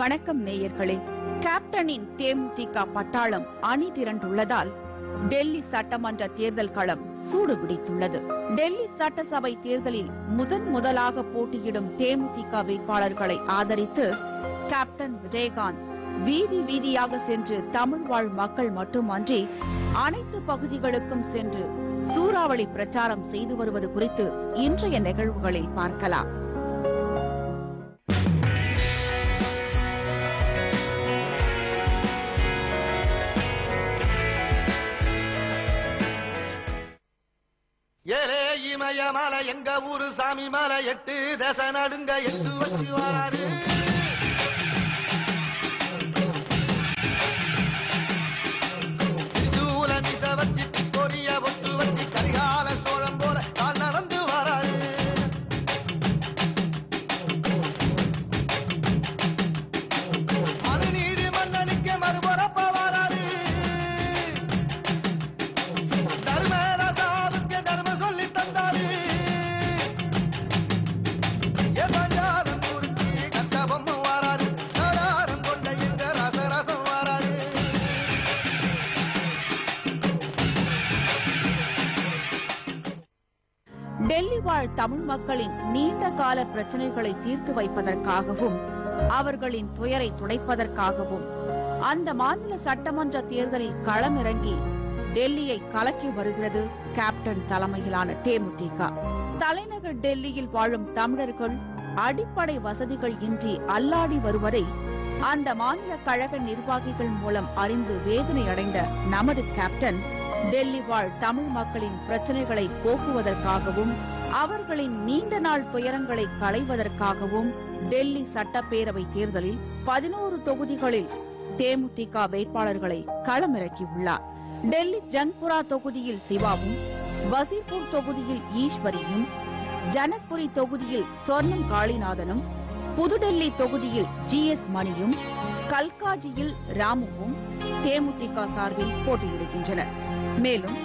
வணக்கம் நேயர்களே. கேப்டனின் தேமுதிக பட்டாளம் அணி திரண்டுள்ளதால் டெல்லி சட்டமன்ற தேர்தல் களம் சூடுபிடித்துள்ளது. டெல்லி சட்டசபை தேர்தலில் முதலாக போட்டியிடும் தேமுதிக வேட்பாளர்களை ஆதரித்து கேப்டன் விஜயகாந்த் வீதி வீதியாக சென்று தமிழ் வாழ் மக்கள் மட்டுமன்றி அனைத்து பகுதிகளுக்கும் சென்று சூறாவளி பிரச்சாரம் செய்து வருவது குறித்து இன்றைய நிகழ்வுகளில் பார்க்கலாம். ஏலே இமய மலை எங்க ஊரு சாமி மலை 8 தேச நடுங்க 8 வச்சு வராரு. திருச்சூல மிச வச்சு கொடிய ஒட்டு வச்சு கரிகால சோழம் போல கால் நடந்து வராரு. மறுநீதி மன்னனுக்கு மறுபரப்ப வராரு. டெல்லி வாழ் தமிழ் மக்களின் நீண்ட கால பிரச்சனைகளை தீர்த்து வைப்பதற்காகவும் அவர்களின் துயரை துடைப்பதற்காகவும் அந்த மாநில சட்டமன்ற தேர்தலில் களமிறங்கி டெல்லியை கலக்கி வருகிறது கேப்டன் தலைமையிலான தேமுதிக. தலைநகர் டெல்லியில் வாழும் தமிழர்கள் அடிப்படை வசதிகள் இன்றி அல்லாடி வருவதை அந்த மாநில கழக நிர்வாகிகள் மூலம் அறிந்து வேதனை அடைந்த நமது கேப்டன் டெல்லி வாழ் தமிழ் மக்களின் பிரச்சனைகளை போக்குவதற்காகவும் அவர்களின் நீண்ட நாள் துயரங்களை களைவதற்காகவும் டெல்லி சட்டப்பேரவை தேர்தலில் 11 தொகுதிகளில் தேமுதிக வேட்பாளர்களை களமிறக்கியுள்ளார். டெல்லி ஜங்புரா தொகுதியில் சிவாவும், வசீர்பூர் தொகுதியில் ஈஸ்வரியும், ஜனக்புரி தொகுதியில் சொர்ணம் காளிநாதனும், புதுடெல்லி தொகுதியில் GS மணியும், கல்காஜியில் ராமுவும் தேமுதிக சார்பில் போட்டியிடுகின்றனர். மேலும்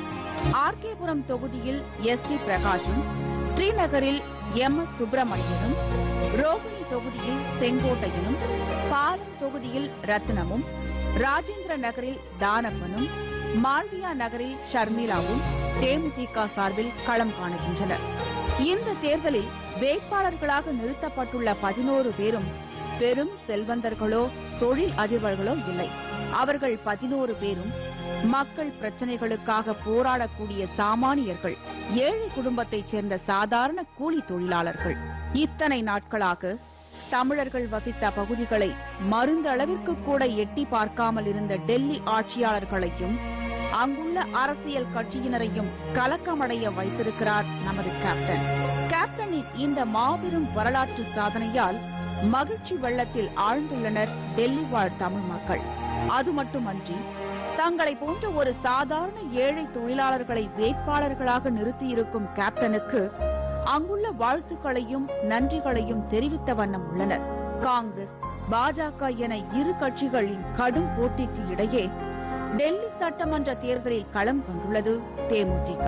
ஆர்கேபுரம் தொகுதியில் ST பிரகாஷும், ஸ்ரீநகரில் MS சுப்பிரமணியனும், ரோகிணி தொகுதியில் செங்கோட்டையனும், பாலம் தொகுதியில் ரத்னமும், ராஜேந்திர நகரில் தானப்பனும், மால்வியா நகரில் ஷர்மிளாவும் தேமுதிக சார்பில் களம் காணுகின்றனர். இந்த தேர்தலில் வேட்பாளர்களாக நிறுத்தப்பட்டுள்ள 11 பேரும் பெரும் செல்வந்தர்களோ தொழில் அதிபர்களோ இல்லை. அவர்கள் 11 பேரும் மக்கள் பிரச்சனைகளுக்காக போராடக்கூடிய சாமானியர்கள், ஏழை குடும்பத்தைச் சேர்ந்த சாதாரண கூலி தொழிலாளர்கள். இத்தனை நாட்களாக தமிழர்கள் வசித்த பகுதிகளை மருந்தளவிற்கு கூட எட்டி பார்க்காமல் இருந்த டெல்லி ஆட்சியாளர்களையும் அங்குள்ள அரசியல் கட்சியினரையும் கலக்கமடைய வைத்திருக்கிறார் நமது கேப்டன். கேப்டனின் இந்த மாபெரும் வரலாற்று சாதனையால் மகிழ்ச்சி வெள்ளத்தில் ஆழ்ந்துள்ளனர் டெல்லி வாழ் தமிழ் மக்கள். அது மட்டுமன்றி தங்களை போன்ற ஒரு சாதாரண ஏழை தொழிலாளர்களை வேட்பாளர்களாக நிறுத்தியிருக்கும் கேப்டனுக்கு அங்குள்ள வாழ்த்துக்களையும் நன்றிகளையும் தெரிவித்த வண்ணம் உள்ளனர். காங்கிரஸ், பாஜக என இரு கட்சிகளின் கடும் போட்டிக்கு இடையே டெல்லி சட்டமன்ற தேர்தலில் களம் கண்டுள்ளது தேமுதிக.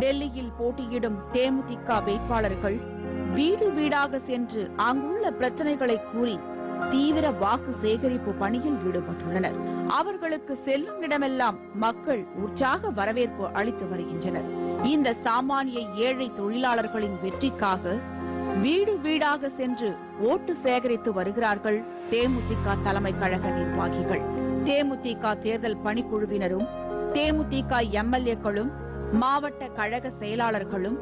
டெல்லியில் போட்டியிடும் தேமுதிக வேட்பாளர்கள் வீடு வீடாக சென்று அங்குள்ள பிரச்சனைகளை கூறி தீவிர வாக்கு சேகரிப்பு பணியில் ஈடுபட்டுள்ளனர். அவர்களுக்கு செல்லும் இடமெல்லாம் மக்கள் உற்சாக வரவேற்பு அளித்து வருகின்றனர். இந்த சாமானிய ஏழை தொழிலாளர்களின் வெற்றிக்காக வீடு வீடாக சென்று ஓட்டு சேகரித்து வருகிறார்கள் தேமுதிக தலைமை கழக நிர்வாகிகள். தேமுதிக தேர்தல் பணிக்குழுவினரும், தேமுதிக MLA-க்களும், மாவட்ட கழக செயலாளர்களும்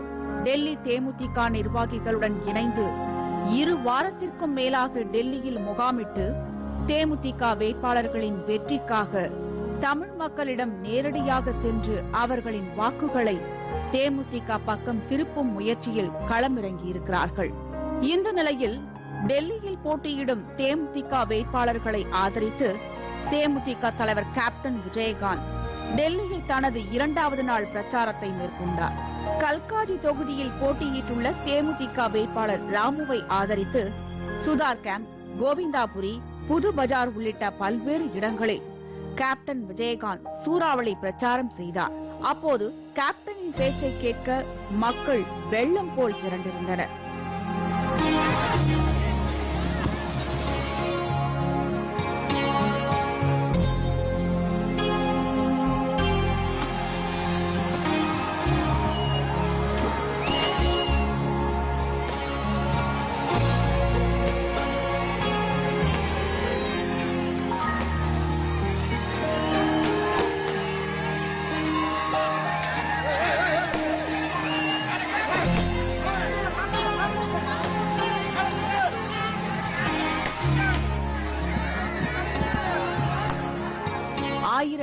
டெல்லி தேமுதிக நிர்வாகிகளுடன் இணைந்து 2 வாரத்திற்கும் மேலாக டெல்லியில் முகாமிட்டு தேமுதிக வேட்பாளர்களின் வெற்றிக்காக தமிழ் மக்களிடம் நேரடியாக சென்று அவர்களின் வாக்குகளை தேமுதிக பக்கம் திருப்பும் முயற்சியில் களமிறங்கியிருக்கிறார்கள். இந்த நிலையில் டெல்லியில் போட்டியிடும் தேமுதிக வேட்பாளர்களை ஆதரித்து தேமுதிக தலைவர் கேப்டன் விஜயகாந்த் டெல்லியில் தனது 2வது நாள் பிரச்சாரத்தை மேற்கொண்டார். கல்காஜி தொகுதியில் போட்டியிட்டுள்ள தேமுதிக வேட்பாளர் ராமுவை ஆதரித்து சுதார் கேம்ப், கோவிந்தாபுரி, புது பஜார் உள்ளிட்ட பல்வேறு இடங்களில் கேப்டன் விஜயகாந்த் சூறாவளி பிரச்சாரம் செய்தார். அப்போது கேப்டனின் பேச்சை கேட்க மக்கள் வெள்ளம் போல் திரண்டிருந்தனர்.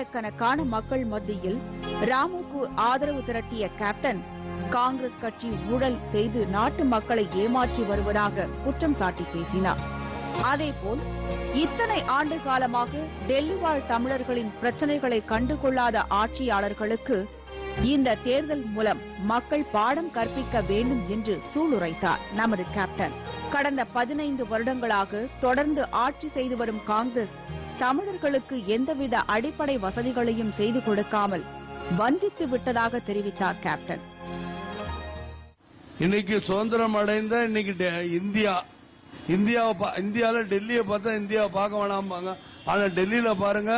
ஆயிரக்கணக்கான மக்கள் மத்தியில் ராமுக்கு ஆதரவு திரட்டிய கேப்டன் காங்கிரஸ் கட்சி ஊழல் செய்து நாட்டு மக்களை ஏமாற்றி வருவதாக குற்றம் சாட்டி பேசினார். அதேபோல் இத்தனை ஆண்டு காலமாக டெல்லி வாழ் தமிழர்களின் பிரச்சனைகளை கண்டுகொள்ளாத ஆட்சியாளர்களுக்கு இந்த தேர்தல் மூலம் மக்கள் பாடம் கற்பிக்க வேண்டும் என்று சூளுரைத்தார் நமது கேப்டன். கடந்த 15 வருடங்களாக தொடர்ந்து ஆட்சி செய்து வரும் காங்கிரஸ் தமிழர்களுக்கு எந்தவித அடிப்படை வசதிகளையும் செய்து கொடுக்காமல் வஞ்சித்து விட்டதாக தெரிவித்தார் கேப்டன். இன்னைக்கு சுதந்திரம் அடைந்த இன்னைக்கு இந்தியாவில டெல்லியை பார்த்தா இந்தியாவை பார்க்க வேணாம்பாங்க. ஆனா டெல்லியில பாருங்க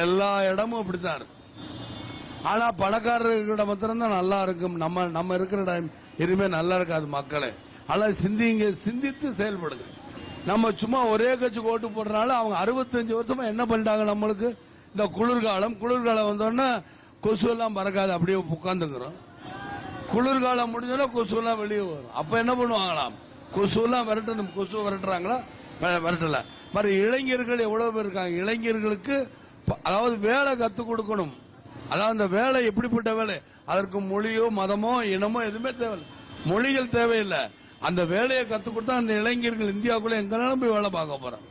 எல்லா இடமும் இப்படித்தான் இருக்கு. ஆனா பணக்காரர்கிட்ட மாத்திரம்தான் நல்லா இருக்கும். நம்ம இருக்கிற இடம் எதுவுமே நல்லா இருக்காது மக்களே. ஆனா சிந்தித்து செயல்படுங்க. நம்ம சும்மா ஒரே கட்சி ஓட்டு போடுறதுனால அவங்க 65 வருஷமா என்ன பண்ணிட்டாங்க நம்மளுக்கு. இந்த குளிர்காலம் வந்தோடனே கொசு எல்லாம் பறக்காது, அப்படியே உட்கார்ந்துக்கிறோம். குளிர்காலம் முடிஞ்சோன்னா கொசு எல்லாம் வெளியே வரும். அப்ப என்ன பண்ணுவாங்களாம், கொசு எல்லாம் விரட்டணும். கொசு விரட்டுறாங்களா? விரட்டல. மாதிரி இளைஞர்கள் எவ்வளவு பேர் இருக்காங்க. இளைஞர்களுக்கு அதாவது வேலை கத்துக் கொடுக்கணும். அதாவது அந்த வேலை எப்படிப்பட்ட வேலை, அதற்கு மொழியோ மதமோ இனமோ எதுவுமே தேவையில்லை. மொழிகள் தேவையில்லை. அந்த வேலையை கத்துக் கொடுத்தா அந்த இளைஞர்கள் இந்தியாவுக்குள்ள எங்கனாலும் போய் வேலை பார்க்க போறாங்க.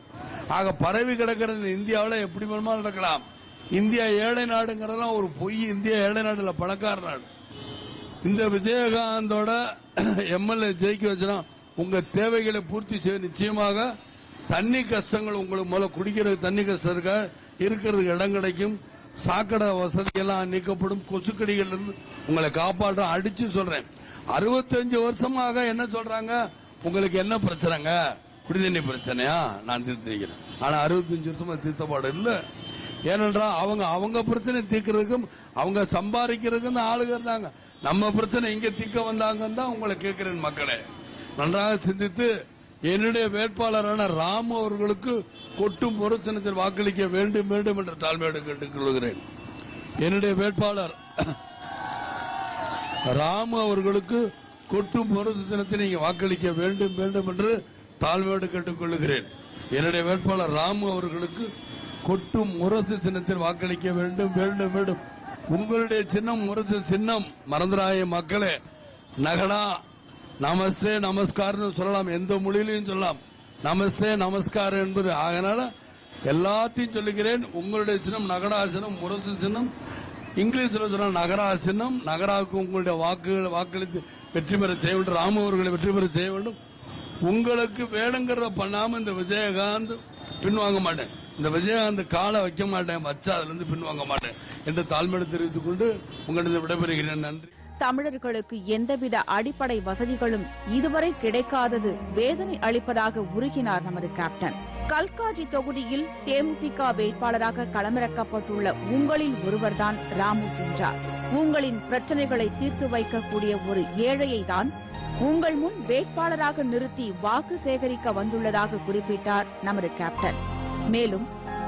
ஆக பரவி கிடக்கிறது இந்தியாவில் எப்படி வேணுமா நடக்கலாம். இந்தியா ஏழை நாடுங்கிறதெல்லாம் ஒரு பொய். இந்தியா ஏழை நாடு இல்ல, பணக்கார நாடு. இந்த விஜயகாந்தோட எம்எல்ஏ ஜெயிக்க வச்சுனா உங்க தேவைகளை பூர்த்தி செய்ய நிச்சயமாக தண்ணி கஷ்டங்கள் உங்களுக்கு முதல்ல குடிக்கிறதுக்கு தண்ணி கஷ்டம் இருக்க, இருக்கிறதுக்கு இடம் கிடைக்கும். சாக்கடை வசதியெல்லாம் நீக்கப்படும். கொசுக்கடிகள் இருந்து உங்களை காப்பாற்ற அடிச்சு சொல்றேன். 65 வருஷமாக என்ன சொல்றாங்க, உங்களுக்கு என்ன பிரச்சனைங்க, குடிதண்ணி பிரச்சனையா, நான் தீர்த்து வைக்கிறேன். ஆனா 65 வருஷமா தீர்த்தப்பாடு இல்ல. ஏனென்றால் அவங்க பிரச்சனை தீர்க்கிறதுக்கும் அவங்க சம்பாதிக்கிறதுக்கும் ஆளுங்க இருந்தாங்க. நம்ம பிரச்சனை இங்க தீர்க்க வந்தாங்கன்னு தான் உங்களை கேட்கிறேன். மக்களே நன்றாக சிந்தித்து என்னுடைய வேட்பாளரான ராமு அவர்களுக்கு கொட்டும் ஒரு சின்னத்தில் வாக்களிக்க வேண்டும் வேண்டும் என்ற தாழ்மையோடு கேட்டுக் கொள்கிறேன். என்னுடைய வேட்பாளர் ராமு அவர்களுக்கு கொட்டும் ஒரு சின்னத்தில் நீங்க வாக்களிக்க வேண்டும் வேண்டும் என்று தாழ்மையோடு கேட்டுக் கொள்கிறேன். என்னுடைய வேட்பாளர் ராமு அவர்களுக்கு கொட்டும் முரசு சின்னத்தில் வாக்களிக்க வேண்டும் வேண்டும் வேண்டும். உங்களுடைய சின்னம் முரசு சின்னம். மறந்துடாய மக்களே. நகடா நமஸ்தே நமஸ்கார்னு சொல்லலாம், எந்த மொழியிலையும் சொல்லலாம். நமஸ்தே நமஸ்கார் என்பது. அதனால எல்லாத்தையும் சொல்லுகிறேன். உங்களுடைய சின்னம் நகடா சின்னம், முரசு சின்னம். இங்கிலீஷ்ல சொன்ன நகரா சின்னம். நகராவுக்கு உங்களுடைய வாக்களித்து வெற்றி பெற செய்ய வேண்டும். ராமு அவர்களை வெற்றி பெற செய்ய வேண்டும். உங்களுக்கு வேணுங்கிறத பண்ணாம இந்த விஜயகாந்த் பின்வாங்க மாட்டேன். இந்த விஜயகாந்த் காலை வைக்க மாட்டேன், வச்சா அதுல இருந்து பின்வாங்க மாட்டேன் என்று தாழ்மையோடு தெரிவித்துக் கொண்டு உங்களிடம் விடைபெறுகிறேன். நன்றி. தமிழர்களுக்கு எந்தவித அடிப்படை வசதிகளும் இதுவரை கிடைக்காதது வேதனை அளிப்பதாக உருகினார் நமது கேப்டன். கல்காஜி தொகுதியில் தேமுதிக வேட்பாளராக களமிறக்கப்பட்டுள்ள உங்களில் ஒருவர்தான் ராமு என்றார். உங்களின் பிரச்சனைகளை தீர்த்து வைக்கக்கூடிய ஒரு ஏழையை தான் உங்கள் முன் வேட்பாளராக நிறுத்தி வாக்கு சேகரிக்க வந்துள்ளதாக குறிப்பிட்டார் நமது கேப்டன். மேலும்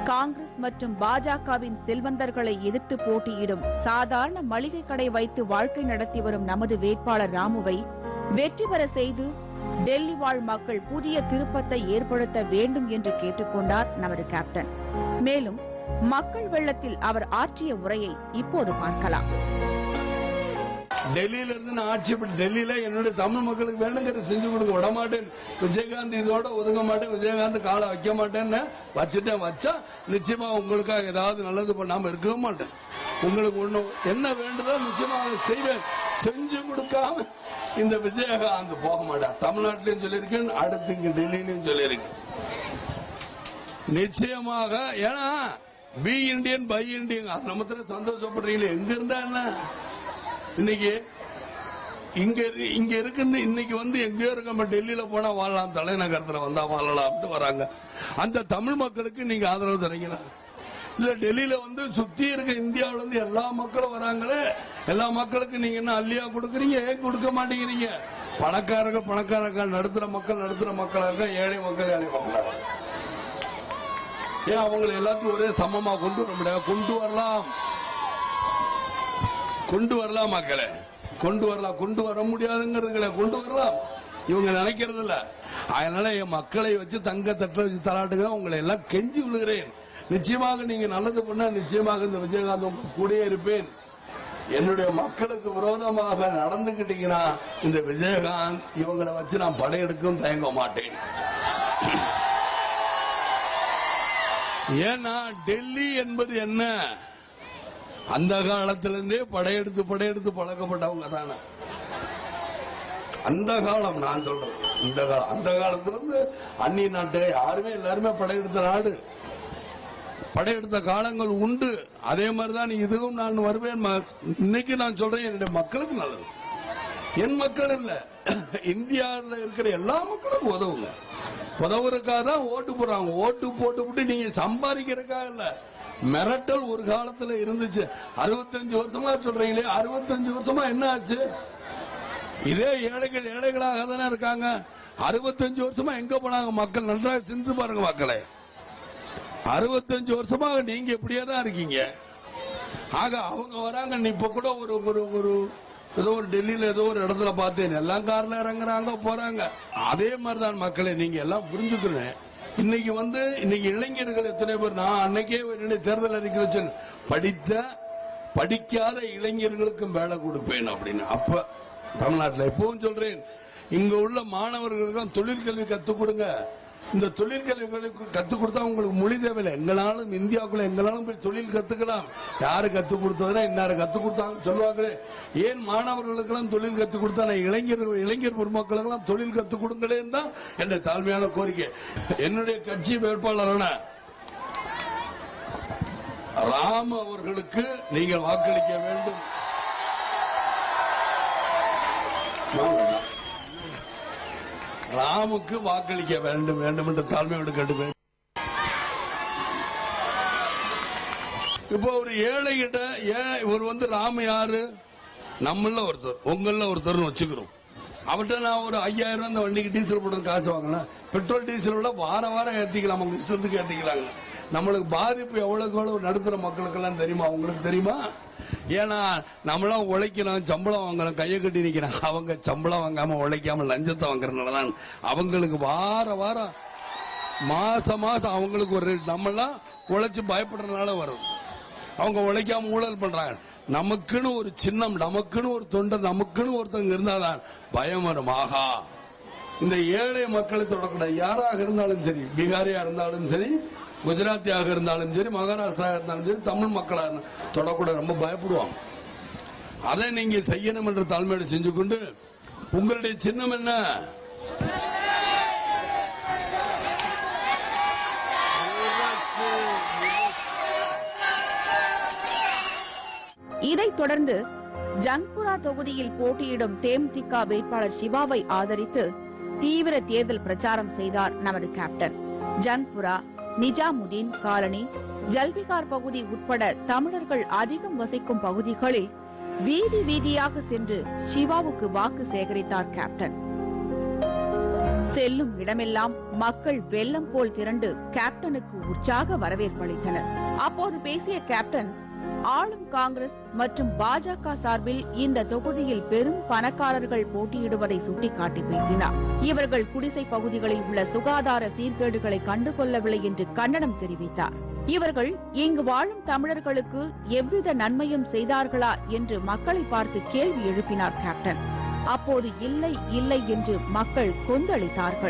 காங்கிரஸ் மற்றும் பாஜகவின் செல்வந்தர்களை எதிர்த்து போட்டியிடும் சாதாரண மளிகை கடை வைத்து வாழ்க்கை நடத்தி வரும் நமது வேட்பாளர் ராமுவை வெற்றி பெற செய்து டெல்லி வாழ் மக்கள் புதிய திருப்பத்தை ஏற்படுத்த வேண்டும் என்று கேட்டுக்கொண்டார் நமது கேப்டன். மேலும் மக்கள் வெள்ளத்தில் அவர் ஆற்றிய உரையை இப்போது பார்க்கலாம். டெல்லியில இருந்து நான் ஆட்சி டெல்லியில என்னுடைய தமிழ் மக்களுக்கு வேணுங்கிறத செஞ்சு கொடுக்க விட மாட்டேன். விஜயகாந்த் இதோட ஒதுங்க மாட்டேன். விஜயகாந்த் காலை வைக்க மாட்டேன்னு வச்சுட்டேன். வச்சா நிச்சயமா உங்களுக்காக ஏதாவது நல்லது பண்ணாம இருக்கவே மாட்டேன். உங்களுக்கு ஒண்ணு என்ன வேண்டுதோ நிச்சயமா செய்வேன். செஞ்சு கொடுக்காம இந்த விஜயகாந்த் போக மாட்டேன். தமிழ்நாட்டிலையும் சொல்லியிருக்கேன், அடுத்து இங்க டெல்லியிலையும் சொல்லியிருக்கேன். நிச்சயமாக. ஏன்னா பி இண்டியன் பை இண்டியன் அது நம்ம சந்தோஷப்படுறீங்களே. எங்க இருந்தா என்ன, இன்னைக்கு இங்க இருக்குது. இன்னைக்கு எங்கேயோ இருக்க டெல்லியில போனா வாழலாம், தலைநகரத்தில் வந்தா வாழலாம் வராங்க. அந்த தமிழ் மக்களுக்கு நீங்க ஆதரவு தரீங்களா? இல்ல டெல்லியில சுத்தி இருக்க இந்தியாவில எல்லா மக்களும் வராங்களே, எல்லா மக்களுக்கு நீங்க என்ன அள்ளியா கொடுக்குறீங்க? ஏன் கொடுக்க மாட்டேங்கிறீங்க? பணக்காரர்கள் நடுத்தர மக்களாக ஏழை மக்கள் ஏன் அவங்களை எல்லாத்தையும் ஒரே சமமா கொண்டு வர முடியாது? கொண்டு வரலாம் மக்களே, கொண்டு வர முடியாதுங்கிறதுல கொண்டு வரலாம். இவங்க நினைக்கிறது இல்ல. அதனால என் மக்களை வச்சு தங்க தட்டில் வச்சு தராட்டுங்க. உங்களை எல்லாம் கெஞ்சி விழுகிறேன். நிச்சயமாக நீங்க நல்லது பண்ண நிச்சயமாக இந்த விஜயகாந்த் உங்க கூடயே இருப்பேன். என்னுடைய மக்களுக்கு விரோதமாக நடந்துகிட்டீங்கன்னா இந்த விஜயகாந்த் இவங்களை வச்சு நான் படையெடுக்கவும் தயங்க மாட்டேன். ஏன்னா டெல்லி என்பது என்ன, அந்த காலத்திலிருந்தே படையெடுத்து பழக்கப்பட்டவங்க தானே. அந்த காலம் நான் சொல்றேன், இந்த காலம் அந்த காலத்திலிருந்து அந்நிய நாட்டு யாருமே எல்லாருமே படையெடுத்த நாடு, படையெடுத்த காலங்கள் உண்டு. அதே மாதிரிதான் இதுவும் நான் வருவேன். இன்னைக்கு நான் சொல்றேன் என்னுடைய மக்களுக்கு நல்லது. என் மக்கள் இல்ல, இந்தியாவில் இருக்கிற எல்லா மக்களும் உதவுங்க. உதவுறதுக்காக தான் ஓட்டு போடுறாங்க. ஓட்டு போட்டு நீங்க சம்பாதிக்கிறதுக்காக இல்ல. மிரட்டல் ஒரு காலத்துல இருந்துச்சு. 65 வருஷமா சொல்றீங்களே, 65 வருஷமா என்ன ஆச்சு? இதே ஏழைகளாக தானே இருக்காங்க. 65 வருஷமா எங்க போனாங்க மக்கள்? நன்றாக சிந்தித்து பாருங்க மக்களே. 65 வருஷமாக நீங்க இப்படியே தான் இருக்கீங்க. ஆக அவங்க வராங்க. இப்ப கூட ஒரு ஏதோ ஒரு டெல்லியில ஏதோ ஒரு இடத்துல பார்த்தேன், எல்லாம் கார்ல இறங்குறாங்க போறாங்க. அதே மாதிரிதான் மக்களை நீங்க எல்லாம் புரிஞ்சுக்கிறேன். இன்னைக்கு இளைஞர்கள் எத்தனை பேர், நான் அன்னைக்கே தேர்தல் அறிக்கை வச்சேன், படிக்காத இளைஞர்களுக்கும் வேலை கொடுப்பேன் அப்படின்னு. அப்ப தமிழ்நாட்டில் எப்பவும் சொல்றேன், இங்க உள்ள மாணவர்களுக்கு தொழிற்கல்வி கத்துக் கொடுங்க. இந்த தொழிற்கல்வி கத்துக் கொடுத்தா உங்களுக்கு மொழி தேவையில்லை. எங்களாலும் இந்தியாவுக்குள்ள எங்களாலும் போய் தொழில் கத்துக்கலாம். யாரு கத்துக் கொடுத்ததுன்னா இன்னாரு கத்துக் கொடுத்தாங்க சொல்லுவாங்களே. ஏன் மாணவர்களுக்கெல்லாம் தொழில் கத்துக் கொடுத்தா இளைஞர் பெருமக்களுக்கெல்லாம் தொழில் கத்துக் கொடுங்களேன்னு தான் என்னுடைய தாழ்மையான கோரிக்கை. என்னுடைய கட்சி வேட்பாளரான ராம் அவர்களுக்கு நீங்கள் வாக்களிக்க வேண்டும். ராமுக்கு வாக்களிக்க வேண்டும் என்று தாழ்மையோடு கேட்டுப்பேன். இப்போ ஒரு ஏழைகிட்ட இவர் ராம யாரு? நம்மள ஒருத்தர், உங்கள ஒருத்தர் வச்சுக்கிறோம். அவர்கிட்ட நான் ஒரு 5000 அந்த வண்டிக்கு டீசல் போட்டு காசு வாங்கினேன். பெட்ரோல் டீசல் விட வாரம் ஏற்றிக்கலாம், அவங்க இஷ்டத்துக்கு ஏற்றிக்கலாங்க. நம்மளுக்கு பாதிப்பு எவ்வளவு நடுத்தர மக்களுக்கெல்லாம் தெரியுமா? உங்களுக்கு தெரியுமா? ஏன்னா நம்மளாம் உழைக்கிறோம், சம்பளம் வாங்குறோம், கையை கட்டி நிக்கிறாங்க. அவங்க சம்பளம் வாங்காம உழைக்காம லஞ்சத்தை வாங்குறதுனாலதான் அவங்களுக்கு வாரம் மாசம் அவங்களுக்கு ஒரு நம்மளாம் உழைச்சு பயப்படுறதுனால வருது. அவங்க உழைக்காம ஊழல் பண்றாங்க. நமக்குன்னு ஒரு சின்னம், நமக்குன்னு ஒரு தொண்டை, நமக்குன்னு ஒருத்தங்க இருந்தாதான் பயம் வரும். ஆகா, இந்த ஏழை மக்களை தொடக்கூடாது. யாராக இருந்தாலும் சரி, பீகாரியா இருந்தாலும் சரி, குஜராத்தியாக இருந்தாலும் சரி, மகாராஷ்டிரா இருந்தாலும் சரி, தமிழ் மக்களாக இருந்தாலும் தொடக்கூட ரொம்ப பயப்படுவாங்க. அதை நீங்க செய்யணும் என்ற தாழ்மையோடு செஞ்சு கொண்டு, உங்களுடைய சின்னம் என்ன? இதைத் தொடர்ந்து ஜங்புரா தொகுதியில் போட்டியிடும் தேமுதிக வேட்பாளர் சிவாவை ஆதரித்து தீவிர தேர்தல் பிரச்சாரம் செய்தார் நமது கேப்டன். ஜங்புரா, நிஜாமுதீன் காலனி, ஜல்பிகார் பகுதி உட்பட தமிழர்கள் அதிகம் வசிக்கும் பகுதிகளில் வீதி வீதியாக சென்று சிவாவுக்கு வாக்கு சேகரித்தார் கேப்டன். செல்லும் இடமெல்லாம் மக்கள் வெள்ளம் போல் திரண்டு கேப்டனுக்கு உற்சாக வரவேற்பளித்தனர். அப்போது பேசிய கேப்டன், ஆளும் காங்கிரஸ் மற்றும் பாஜக சார்பில் இந்த தொகுதியில் பெரும் பணக்காரர்கள் போட்டியிடுவதை சுட்டிக்காட்டி பேசினார். இவர்கள் குடிசை பகுதிகளில் உள்ள சுகாதார சீர்கேடுகளை கண்டுகொள்ளவில்லை என்று கண்டனம் தெரிவித்தார். இவர்கள் இங்கு வாழும் தமிழர்களுக்கு எவ்வித நன்மையும் செய்தார்களா என்று மக்களை பார்த்து கேள்வி எழுப்பினார் கேப்டன். அப்போது இல்லை இல்லை என்று மக்கள் கொந்தளித்தார்கள்.